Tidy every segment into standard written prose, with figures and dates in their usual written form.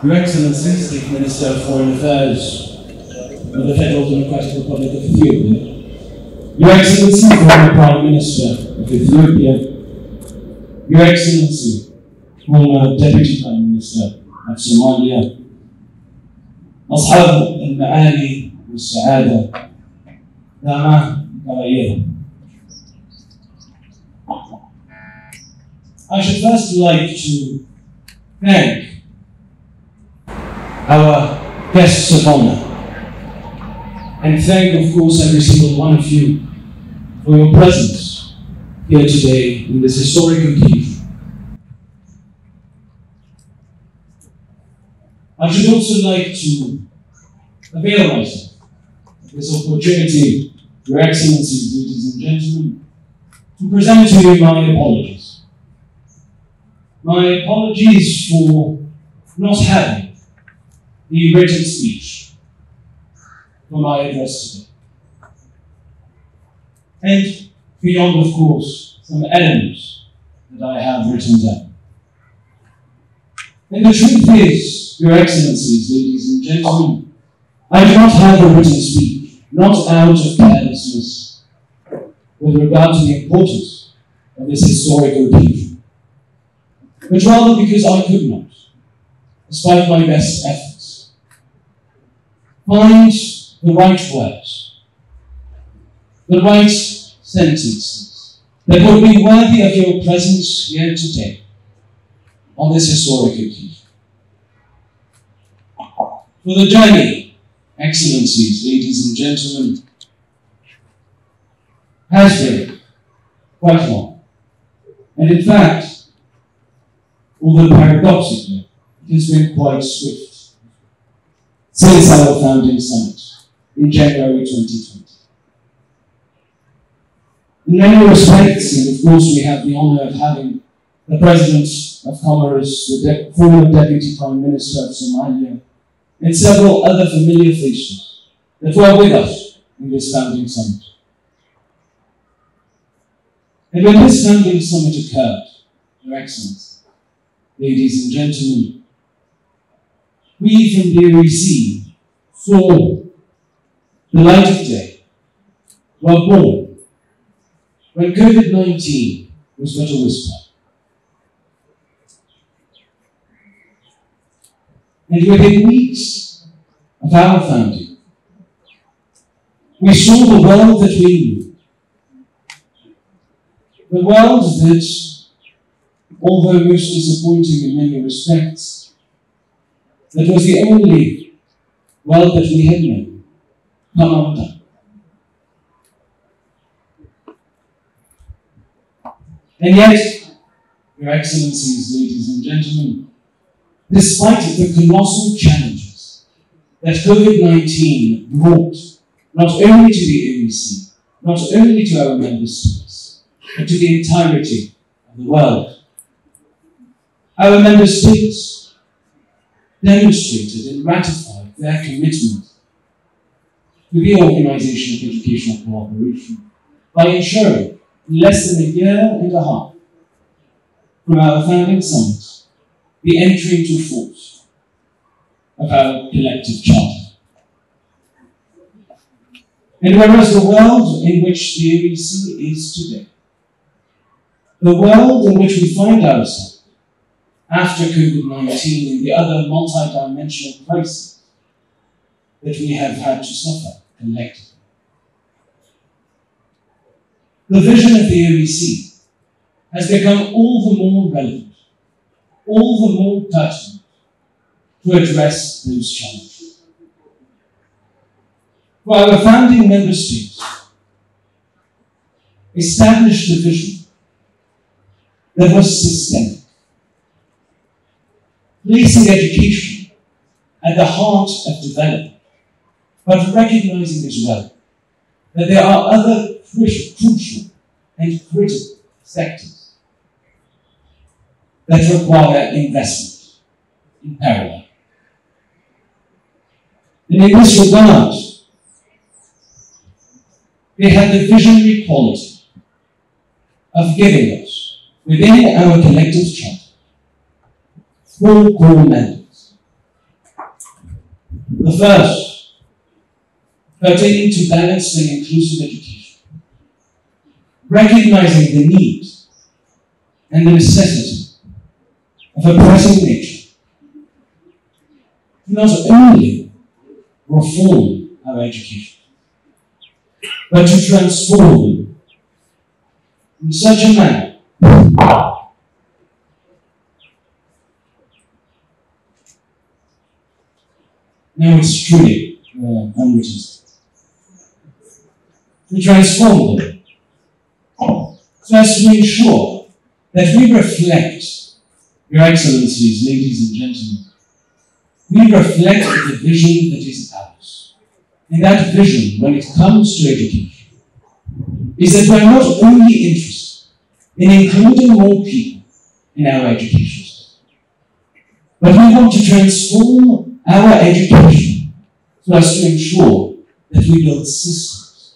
Your Excellency, State Minister of Foreign Affairs of the Federal Democratic Republic of Ethiopia, Your Excellency, former Prime Minister of Ethiopia, Your Excellency, former Deputy Prime Minister of Somalia, أصحاب المعالي والسعادة، damas y caballeros. I should first like to thank our guests of honor and thank, of course, every single one of you for your presence here today in this historic occasion. I should also like to avail myself of this opportunity, Your Excellencies, ladies and gentlemen, to present to you my apologies. My apologies for not having the written speech for my address today. And beyond, of course, some elements that I have written down. And the truth is, Your Excellencies, ladies and gentlemen, I do not have a written speech, not out of carelessness, with regard to the importance of this historic occasion, but rather because I could not, despite my best efforts, find the right words, the right sentences that would be worthy of your presence here today on this historic occasion. For the journey, Excellencies, ladies and gentlemen, has been quite long. And in fact, although paradoxically, it has been quite swift since our founding summit in January 2020. In many respects, and of course we have the honor of having the President of Comoros, the former Deputy Prime Minister of Somalia, and several other familiar faces that were with us in this founding summit. And when this founding summit occurred, Your Excellency, ladies and gentlemen, we from the OEC saw the light of day, were born when COVID-19 was but a whisper. And within weeks of our founding, we saw the world that we knew. The world that, although most disappointing in many respects, that was the only world that we had known, come undone. And yet, Your Excellencies, ladies and gentlemen, despite the colossal challenges that COVID-19 brought, not only to the OEC, not only to our member states, but to the entirety of the world, our member states demonstrated and ratified their commitment to the Organization of Educational Cooperation by ensuring, in less than a year and a half from our founding summit, the entry into force of our collective charter. And whereas the world in which the OEC is today, the world in which we find ourselves after COVID-19 and the other multi-dimensional crises that we have had to suffer collectively, the vision of the OEC has become all the more relevant, all the more pertinent to address those challenges. For our founding member states established a vision that was systemic, placing education at the heart of development, but recognizing as well that there are other crucial and critical sectors that require investment in parallel. And in this regard, they had the visionary quality of giving us, within our collective charter, 4 core mandates The first, pertaining to balanced and inclusive education, recognizing the need and the necessity of a pressing nature to not only reform our education, but to transform them in such a manner now it's truly unwritten. To transform them so as to ensure that we reflect, Your Excellencies, ladies and gentlemen, we reflect the vision that is ours. And that vision, when it comes to education, is that we are not only interested in including more people in our education system, but we want to transform our education so as to ensure that we build systems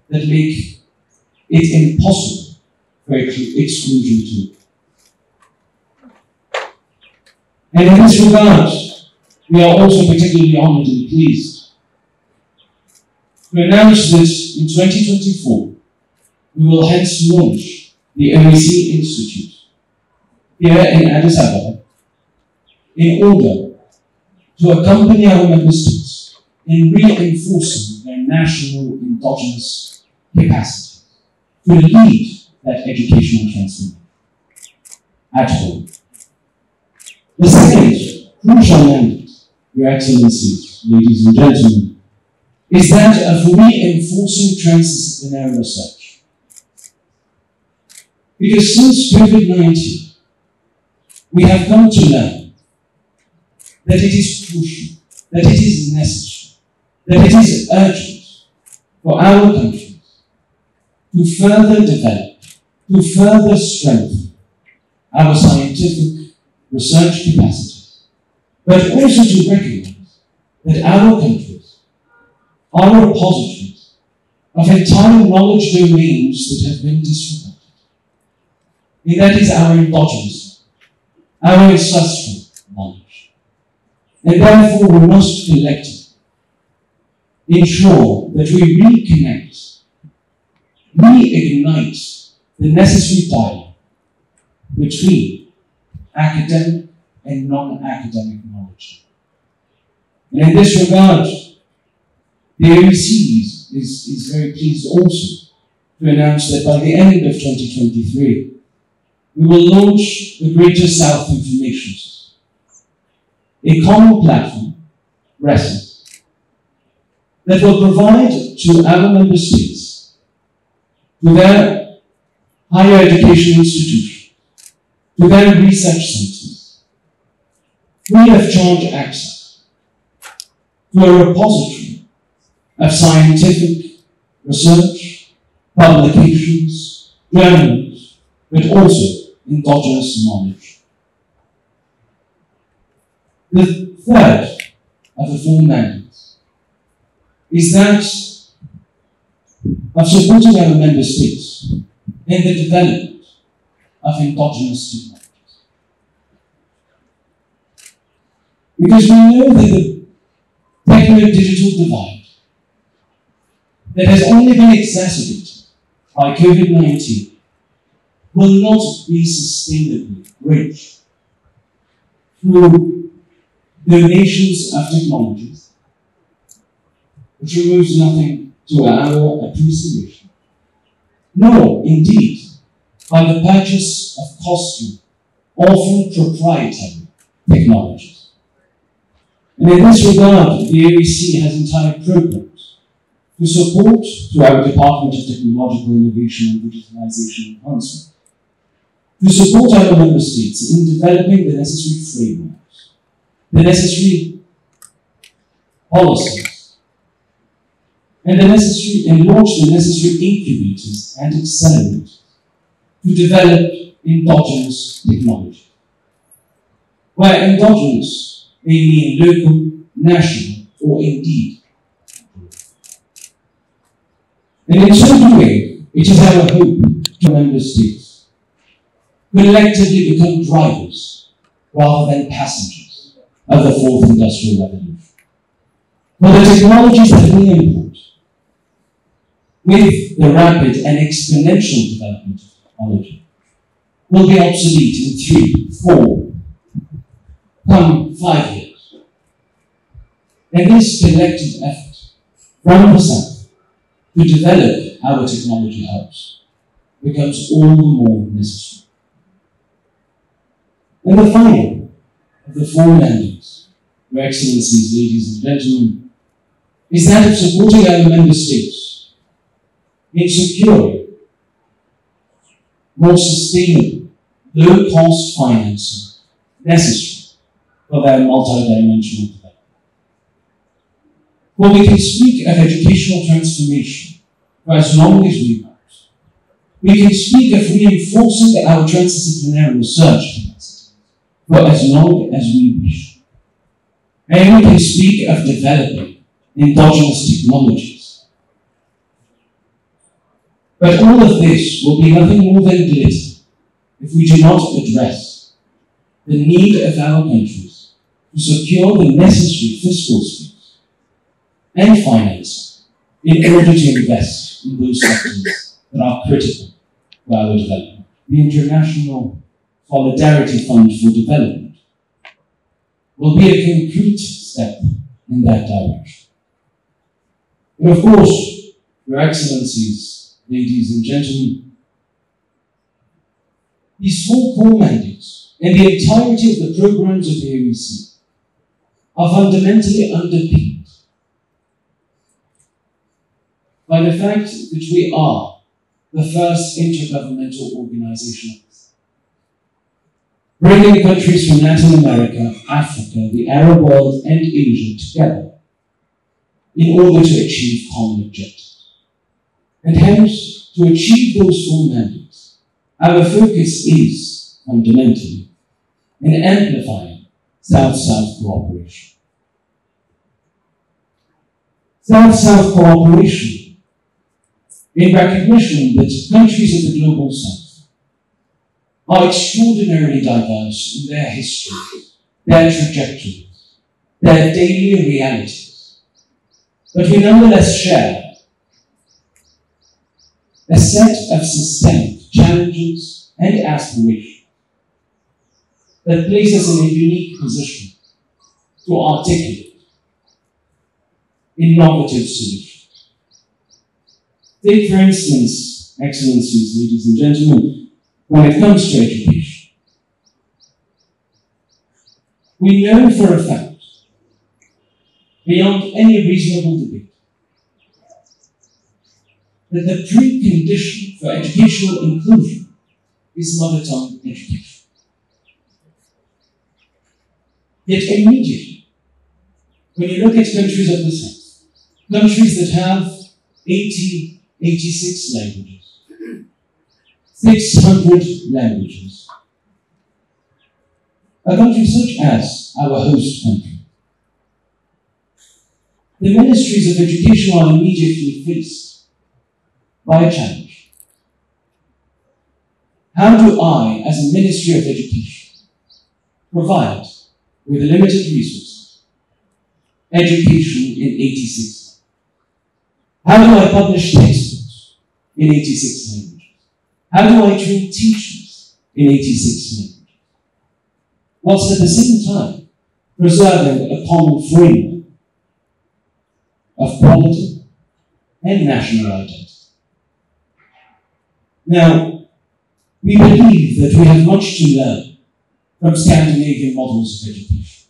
that make it impossible for exclusion to. And in this regard, we are also particularly honored and pleased to announce that in 2024, we will hence launch the OEC Institute here in Addis Ababa in order to accompany our member states in reinforcing their national endogenous capacity to lead that educational transformation at home. The second crucial mandate, Your Excellencies, ladies and gentlemen, is that of reinforcing transdisciplinary research. Because since COVID-19, we have come to learn that it is crucial, that it is necessary, that it is urgent for our countries to further develop, to further strengthen our scientific research capacities, but also to recognize that our countries are repositories of entire knowledge domains that have been disregarded. And that is our endogenous, our ancestral knowledge. And therefore we must collectively ensure that we reconnect, reignite the necessary dialogue between academic and non-academic knowledge. And in this regard, the OEC is very pleased also to announce that by the end of 2023, we will launch the Greater South Information System, a common platform, RESIS, that will provide to our member states, to their higher education institutions, to their research centers, free of charge access to a repository of scientific research, publications, journals, but also endogenous knowledge. The third of the four mandates is that of supporting our member states in the development of endogenous technologies. Because we know that the techno-digital divide that has only been exacerbated by COVID-19 will not be sustainably bridged through donations of technologies, which removes nothing to our appreciation, nor indeed by the purchase of costly, often proprietary technologies. And in this regard, the OEC has entire programs to support to our Department of Technological Innovation and Digitalization Enhancement, to support our member states in developing the necessary frameworks, the necessary policies, and launch the necessary incubators and accelerators to develop endogenous technology, where endogenous may mean local, national, or indeed global. And in so doing, it is our hope to member states collectively become drivers rather than passengers of the fourth industrial revolution. For the technologies that we import, with the rapid and exponential development of technology, will be obsolete in 3, 4, come 5 years. And this collective effort from the South to develop our technology hubs becomes all the more necessary. And the final of the 4 mandates, Your Excellencies, ladies and gentlemen, is that of supporting our member states in securing more sustainable, low-cost financing necessary for their multidimensional development. For we can speak of educational transformation for as long as we want. We can speak of reinforcing our transdisciplinary research capacity for as long as we wish. And we can speak of developing endogenous technologies. But all of this will be nothing more than glitter if we do not address the need of our countries to secure the necessary fiscal space and finance in order to invest in those sectors that are critical for our development. The International Solidarity Fund for Development will be a concrete step in that direction. And of course, Your Excellencies, ladies and gentlemen, these 4 core mandates and the entirety of the programs of the OEC are fundamentally underpinned by the fact that we are the first intergovernmental organization, bringing countries from Latin America, Africa, the Arab world, and Asia together in order to achieve common objectives. And hence, to achieve those 4 mandates, our focus is fundamentally in amplifying South-South cooperation. South-South cooperation in recognition that countries of the Global South are extraordinarily diverse in their history, their trajectories, their daily realities. But we nonetheless share a set of systemic challenges and aspirations that place us in a unique position to articulate innovative solutions. Take, for instance, Excellencies, ladies and gentlemen, when it comes to education, we know for a fact, beyond any reasonable debate, that the precondition for educational inclusion is mother tongue education. Yet immediately, when you look at countries of the South, countries that have 80, 86 languages, 600 languages, a country such as our host country, the ministries of education are immediately faced by a challenge. How do I, as a Ministry of Education, provide, with limited resources, education in 86 languages? How do I publish textbooks in 86 languages? How do I train teachers in 86 languages? Whilst at the same time preserving a common framework of quality and national identity. Now, we believe that we have much to learn from Scandinavian models of education,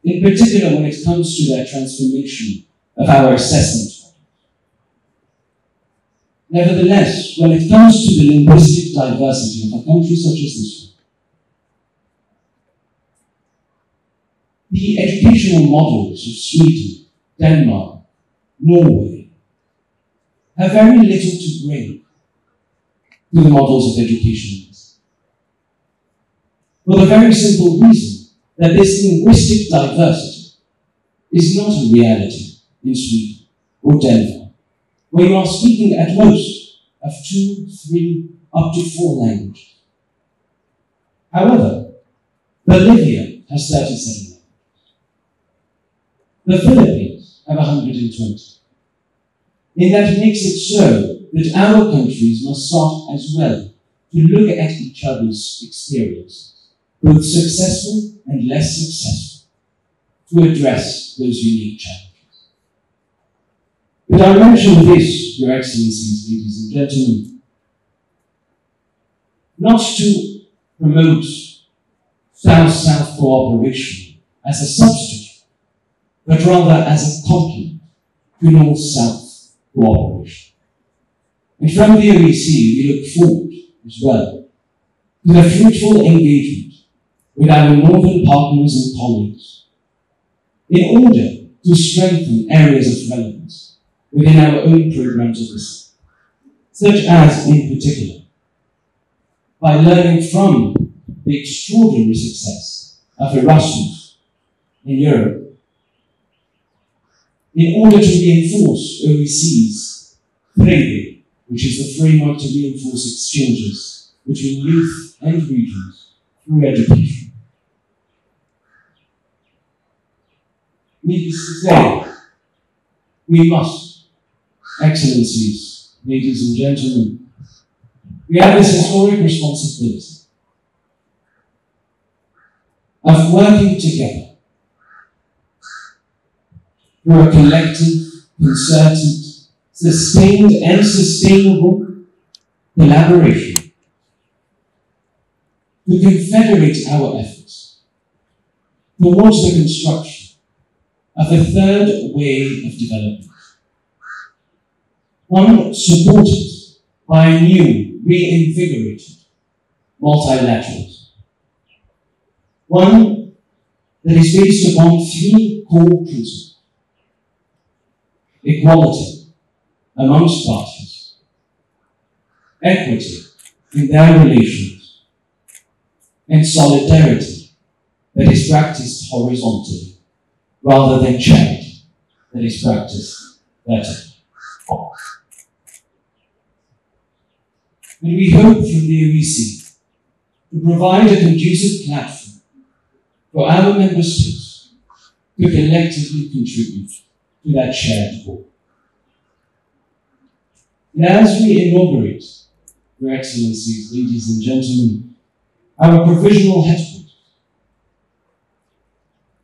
in particular when it comes to their transformation of our assessment models. Nevertheless, when it comes to the linguistic diversity of a country such as this one, the educational models of Sweden, Denmark, Norway have very little to bring to the models of education. For the very simple reason that this linguistic diversity is not a reality in Sweden or Denmark, where you are speaking at most of 2, 3, up to 4 languages. However, Bolivia has 37 languages. The Philippines have 120. And that makes it so that our countries must start as well to look at each other's experiences, both successful and less successful, to address those unique challenges. But I mention this, Your Excellencies, ladies and gentlemen, not to promote South-South cooperation as a substitute, but rather as a complement to North-South cooperation. And from the OEC, we look forward as well to the fruitful engagement with our northern partners and colleagues in order to strengthen areas of relevance within our own programs of this, such as, in particular, by learning from the extraordinary success of Erasmus in Europe, in order to reinforce OEC's paving, which is the framework to reinforce exchanges between youth and regions through education. Needless to say, we must, Excellencies, ladies and gentlemen, we have this historic responsibility of working together through a collective, concerted, sustained and sustainable collaboration to confederate our efforts towards the construction of a third way of development, one supported by a new, reinvigorated multilateralism, one that is based upon three core principles: equality amongst parties, equity in their relations, and solidarity that is practiced horizontally rather than charity that is practiced vertically. And we hope from the OEC to provide a conducive platform for our member states to collectively contribute to that shared goal. And as we inaugurate, Your Excellencies, ladies and gentlemen, our provisional headquarters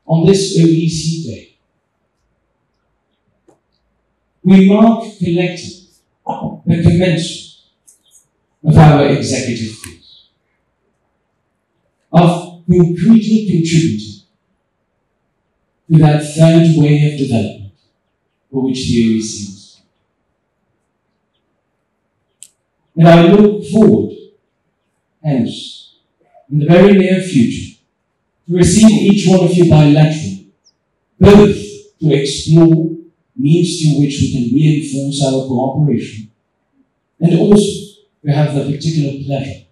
on this OEC Day, we mark collectively the commencement of our executive phase, of concretely contributing to that third way of development for which the OEC is. And I look forward, hence, in the very near future, to receive each one of you bilaterally, both to explore means through which we can reinforce our cooperation, and also to have the particular pleasure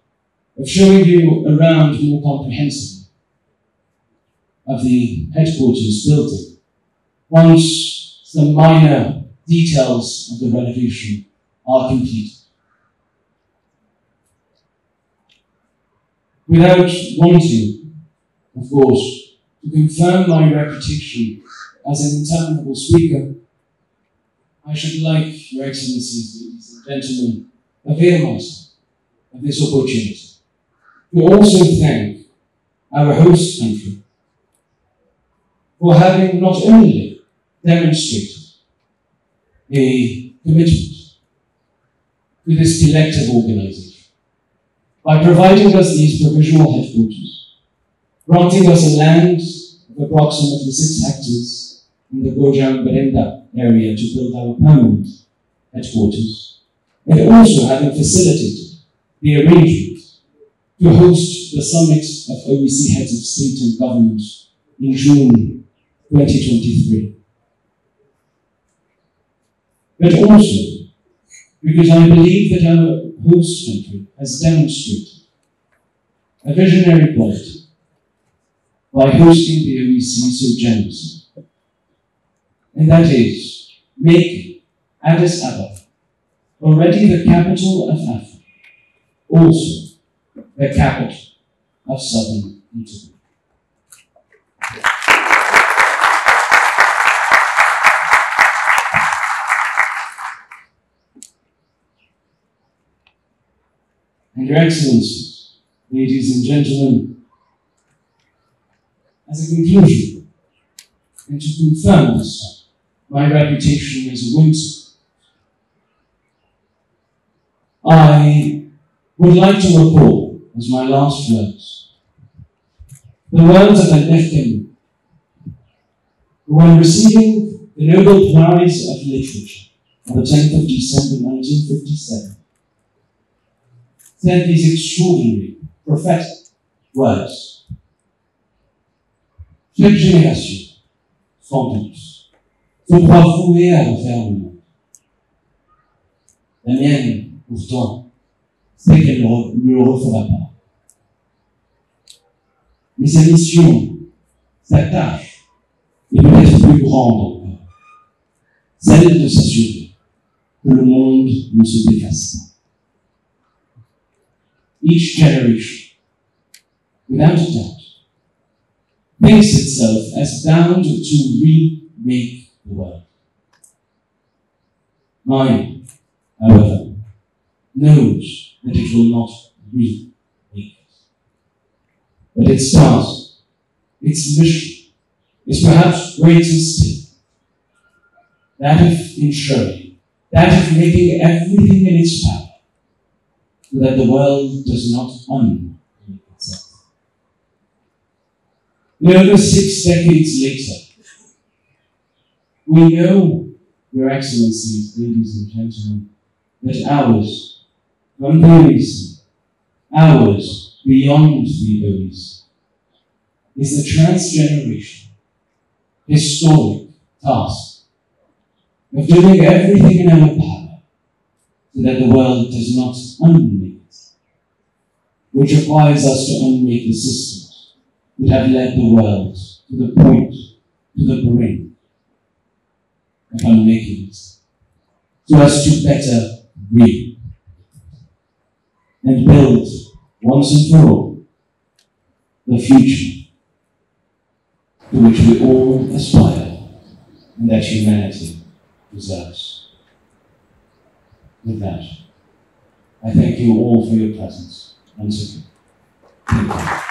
of showing you around more comprehensively of the headquarters building once some minor details of the renovation are completed. Without wanting, of course, to confirm my reputation as an interminable speaker, I should like, Your Excellencies, ladies and gentlemen, avail myself of this opportunity to also thank our host country for having not only demonstrated a commitment to this collective organization by providing us these provisional headquarters, granting us a land of approximately 6 hectares in the Gojang-Berenda area to build our permanent headquarters, and also having facilitated the arrangement to host the summit of OEC heads of state and government in June 2023. But also because I believe that our host country has demonstrated a visionary quality by hosting the OEC so generously, and that is making Addis Ababa, already the capital of Africa, also the capital of southern Italy. Your Excellencies, ladies and gentlemen, as a conclusion, and to confirm this time, my reputation as a whimsical, I would like to recall, as my last words, the words of a Leftem, who, when receiving the Nobel Prize of Literature on the 10th of December 1957, said these extraordinary, prophetic words. Chaque génération, sans doute, se croit vouée à refaire le monde. La mienne, pourtant, sait qu'elle ne le refera pas. Mais sa mission, sa tâche, est peut-être plus grande encore. Celle de s'assurer que le monde ne se défasse pas. Each generation, without a doubt, thinks itself as bound to remake the world. Mine, however, knows that it will not remake it. But its task, its mission, is perhaps greater still. That of ensuring, that of making everything in its power so that the world does not unmake itself. Over 6 decades later, we know, Your Excellencies, ladies and gentlemen, that ours, from the OEC, ours beyond the OEC, is the transgenerational, historic task of doing everything in our power so that the world does not unmake it, which requires us to unmake the systems that have led the world to the point, to the brink of unmaking it, so as to better reap and build once and for all the future to which we all aspire and that humanity deserves. With that, I thank you all for your presence once again. Thank you.